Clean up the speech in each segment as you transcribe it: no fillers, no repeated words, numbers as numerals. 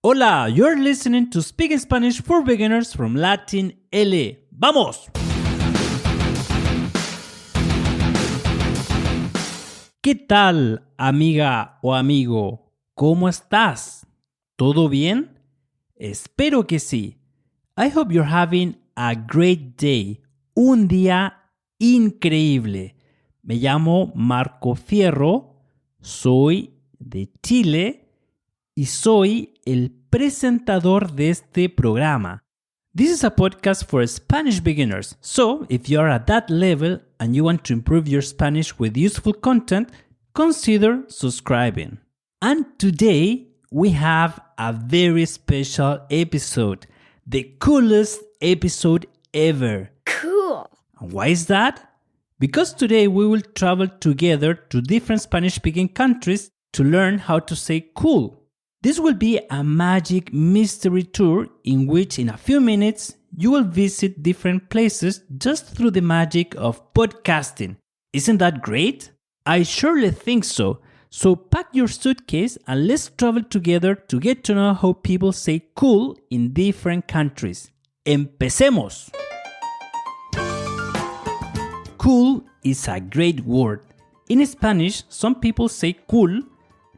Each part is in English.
Hola, you're listening to Speaking Spanish for Beginners from Latin L. ¡Vamos! ¿Qué tal, amiga o amigo? ¿Cómo estás? ¿Todo bien? Espero que sí. I hope you're having a great day. Un día increíble. Me llamo Marco Fierro, soy de Chile y soy el presentador de este programa. This is a podcast for Spanish beginners, so if you are at that level and you want to improve your Spanish with useful content, consider subscribing. And today we have a very special episode, the coolest episode ever. Cool. And why is that? Because today we will travel together to different Spanish-speaking countries to learn how to say cool. This will be a magic mystery tour in which in a few minutes you will visit different places just through the magic of podcasting. Isn't that great? I surely think so. So pack your suitcase and let's travel together to get to know how people say cool in different countries. ¡Empecemos! Cool is a great word. In Spanish, some people say cool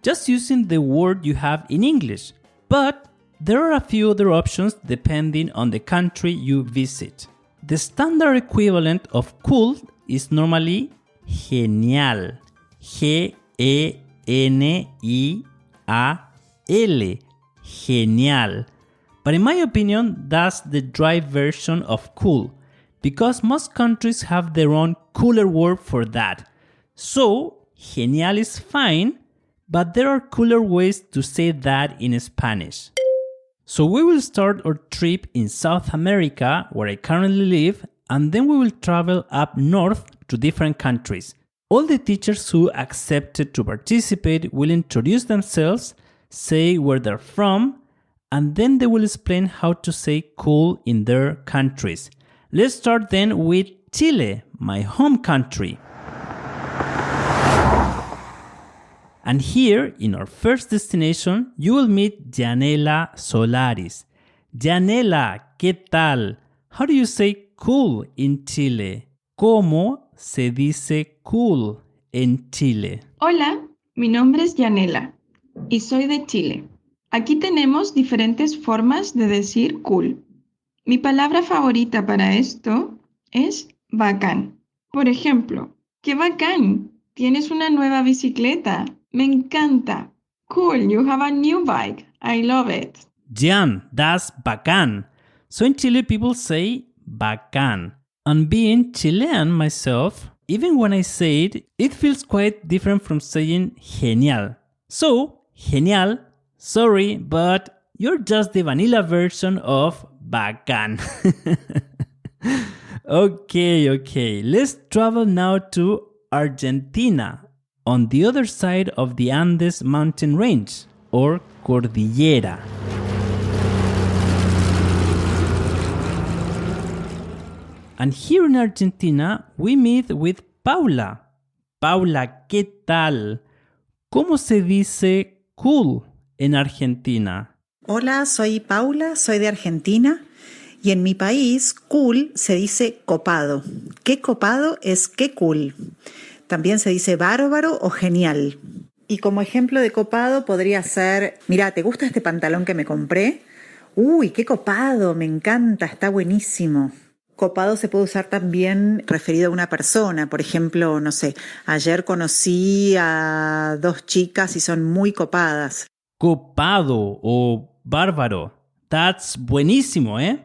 just using the word you have in English. But there are a few other options depending on the country you visit. The standard equivalent of cool is normally genial. G-E-N-I-A-L. Genial. But in my opinion, that's the dry version of cool, because most countries have their own cooler word for that. So, genial is fine, but there are cooler ways to say that in Spanish. So we will start our trip in South America, where I currently live, and then we will travel up north to different countries. All the teachers who accepted to participate will introduce themselves, say where they're from, and then they will explain how to say cool in their countries. Let's start then with Chile, my home country. And here, in our first destination, you will meet Yanela Solaris. Yanela, ¿qué tal? How do you say cool in Chile? ¿Cómo se dice cool en Chile? Hola, mi nombre es Yanela y soy de Chile. Aquí tenemos diferentes formas de decir cool. Mi palabra favorita para esto es bacán. Por ejemplo, ¡qué bacán! Tienes una nueva bicicleta. Me encanta. Cool, you have a new bike. I love it. Jan, that's bacán. So in Chile, people say bacán. And being Chilean myself, even when I say it, it feels quite different from saying genial. So, genial, sorry, but you're just the vanilla version of bacán. Okay. Let's travel now to Argentina, on the other side of the Andes mountain range, or cordillera. And here in Argentina, we meet with Paula. Paula, ¿qué tal? ¿Cómo se dice cool en Argentina? Hola, soy Paula, soy de Argentina y en mi país cool se dice copado. ¿Qué copado es qué cool? También se dice bárbaro o genial. Y como ejemplo de copado podría ser, mira, ¿te gusta este pantalón que me compré? Uy, qué copado, me encanta, está buenísimo. Copado se puede usar también referido a una persona. Por ejemplo, no sé, ayer conocí a 2 chicas y son muy copadas. Copado o bárbaro. That's buenísimo, eh?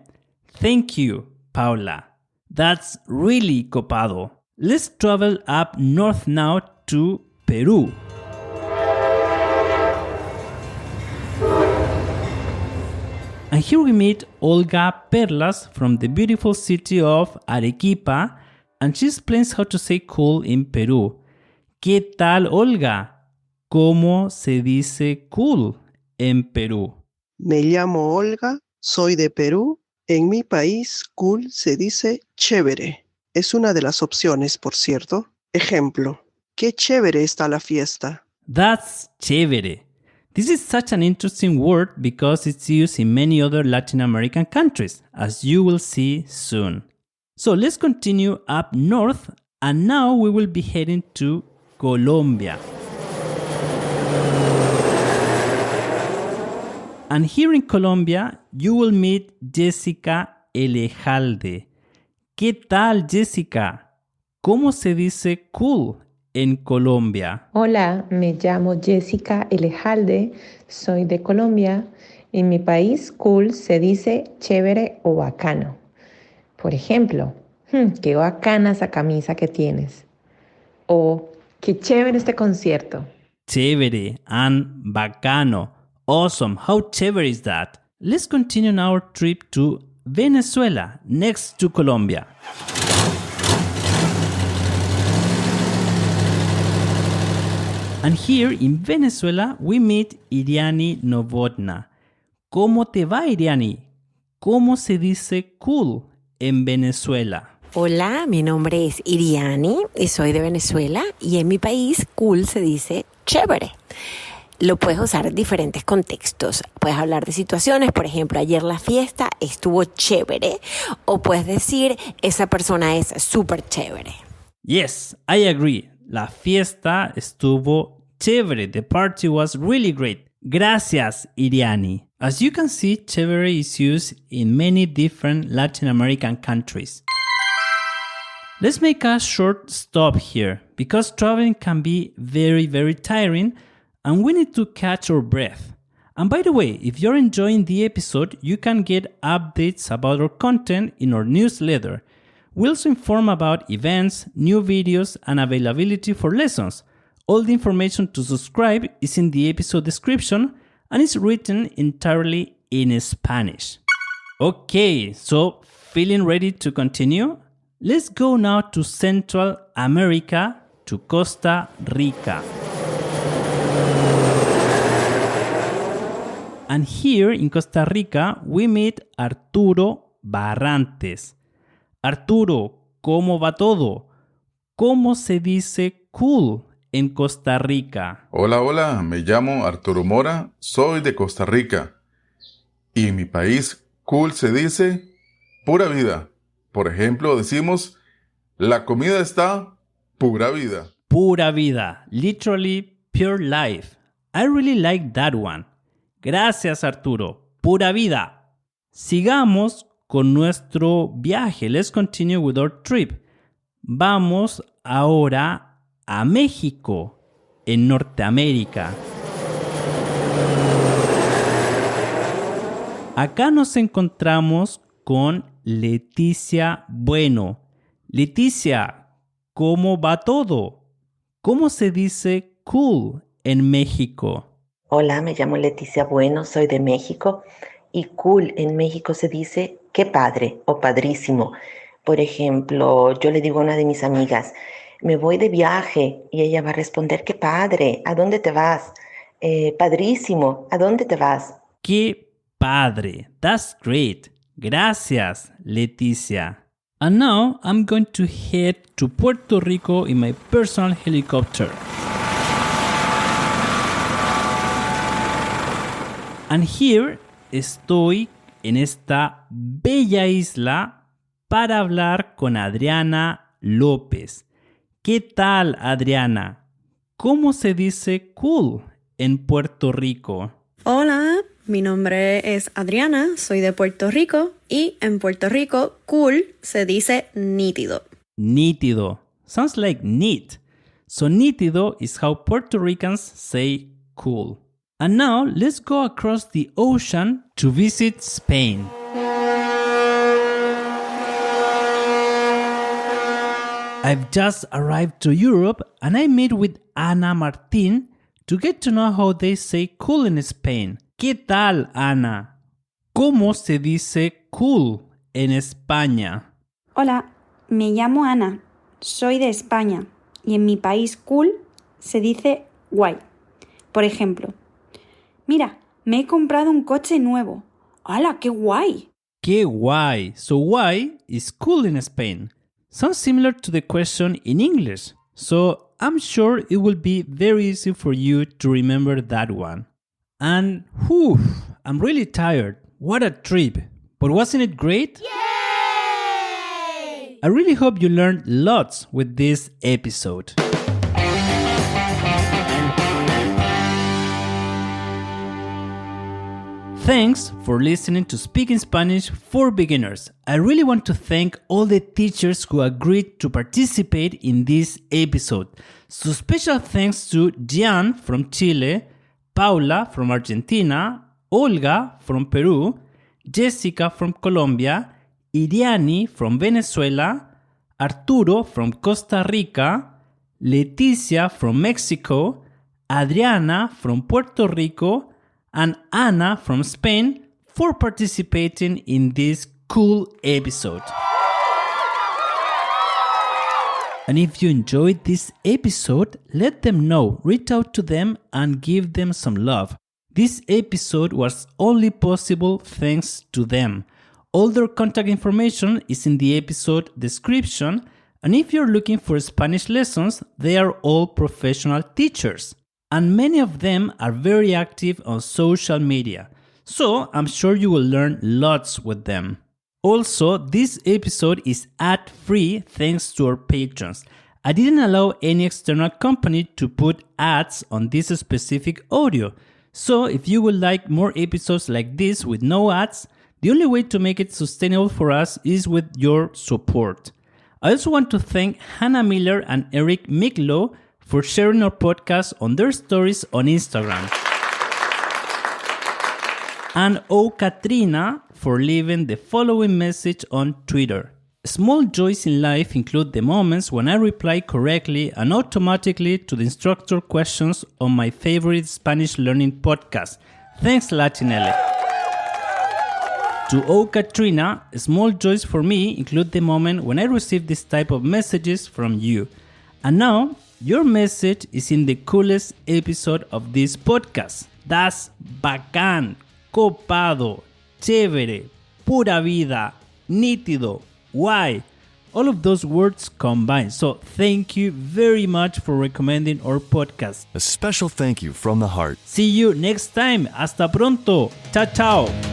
Thank you, Paula. That's really copado. Let's travel up north now to Peru. And here we meet Olga Perlas from the beautiful city of Arequipa, and she explains how to say cool in Peru. ¿Qué tal, Olga? ¿Cómo se dice cool en Perú? Me llamo Olga, soy de Perú. En mi país, cool se dice chévere. Es una de las opciones, por cierto. Ejemplo, qué chévere está la fiesta. That's chévere. This is such an interesting word because it's used in many other Latin American countries, as you will see soon. So let's continue up north, and now we will be heading to Colombia. And here in Colombia, you will meet Jessica Elejalde. ¿Qué tal, Jessica? ¿Cómo se dice cool en Colombia? Hola, me llamo Jessica Elejalde, soy de Colombia. En mi país, cool se dice chévere o bacano. Por ejemplo, qué bacana esa camisa que tienes. O qué chévere este concierto. Chévere and bacano. Awesome. How chévere is that? Let's continue on our trip to Venezuela, next to Colombia. And here in Venezuela, we meet Iriani Novotna. ¿Cómo te va, Iriani? ¿Cómo se dice cool en Venezuela? Hola, mi nombre es Iriani y soy de Venezuela y en mi país cool se dice chévere. Lo puedes usar en diferentes contextos. Puedes hablar de situaciones, por ejemplo, ayer la fiesta estuvo chévere, o puedes decir, esa persona es súper chévere. Yes, I agree. La fiesta estuvo chévere. The party was really great. Gracias, Iriani. As you can see, chévere is used in many different Latin American countries. Let's make a short stop here because traveling can be very, very tiring and we need to catch our breath. And by the way, if you're enjoying the episode, you can get updates about our content in our newsletter. We also inform about events, new videos, and availability for lessons. All the information to subscribe is in the episode description and is written entirely in Spanish. Okay, so feeling ready to continue? Let's go now to Central America, to Costa Rica. And here in Costa Rica, we meet Arturo Barrantes. Arturo, ¿cómo va todo? ¿Cómo se dice cool en Costa Rica? Hola, me llamo Arturo Mora, soy de Costa Rica. Y en mi país, cool se dice pura vida. Por ejemplo, decimos, la comida está pura vida. Pura vida, literally pure life. I really like that one. Gracias, Arturo. Pura vida. Sigamos con nuestro viaje. Let's continue with our trip. Vamos ahora a México, en Norteamérica. Acá nos encontramos con Leticia Bueno. Leticia, ¿cómo va todo? ¿Cómo se dice cool en México? Hola, me llamo Leticia Bueno, soy de México y cool en México se dice qué padre o padrísimo. Por ejemplo, yo le digo a una de mis amigas, me voy de viaje y ella va a responder, qué padre, ¿a dónde te vas? Padrísimo, ¿a dónde te vas? Qué padre, that's great. Gracias, Leticia. And now I'm going to head to Puerto Rico in my personal helicopter. And here estoy en esta bella isla para hablar con Adriana López. ¿Qué tal, Adriana? ¿Cómo se dice cool en Puerto Rico? Hola, mi nombre es Adriana, soy de Puerto Rico y en Puerto Rico cool se dice nítido. Nítido. Sounds like neat. So nítido is how Puerto Ricans say cool. And now let's go across the ocean to visit Spain. I've just arrived to Europe and I meet with Ana Martín to get to know how they say cool in Spain. ¿Qué tal, Ana? ¿Cómo se dice cool en España? Hola, me llamo Ana, soy de España y en mi país cool se dice guay. Por ejemplo, mira, me he comprado un coche nuevo. ¡Hala, qué guay! ¡Qué guay! So guay is cool in Spain. Sounds similar to the question in English. So I'm sure it will be very easy for you to remember that one. And whew, I'm really tired. What a trip. But wasn't it great? Yay! I really hope you learned lots with this episode. Thanks for listening to Speaking Spanish for Beginners. I really want to thank all the teachers who agreed to participate in this episode. So special thanks to Gian from Chile, Paula from Argentina, Olga from Peru, Jessica from Colombia, Iriani from Venezuela, Arturo from Costa Rica, Leticia from Mexico, Adriana from Puerto Rico, and Ana from Spain for participating in this cool episode. And if you enjoyed this episode, let them know, reach out to them and give them some love. This episode was only possible thanks to them. All their contact information is in the episode description, and if you're looking for Spanish lessons, they are all professional teachers. And many of them are very active on social media, so I'm sure you will learn lots with them. Also, this episode is ad-free thanks to our patrons. I didn't allow any external company to put ads on this specific audio, so if you would like more episodes like this with no ads, the only way to make it sustainable for us is with your support. I also want to thank Hannah Miller and Eric Miklo for sharing our podcast on their stories on Instagram. And Katrina for leaving the following message on Twitter. Small joys in life include the moments when I reply correctly and automatically to the instructor questions on my favorite Spanish learning podcast. Thanks, Latinelle. To Katrina, small joys for me include the moment when I receive this type of messages from you. And now, your message is in the coolest episode of this podcast. That's bacán, copado, chévere, pura vida, nítido, guay. All of those words combined. So thank you very much for recommending our podcast. A special thank you from the heart. See you next time. Hasta pronto. Chao, chao.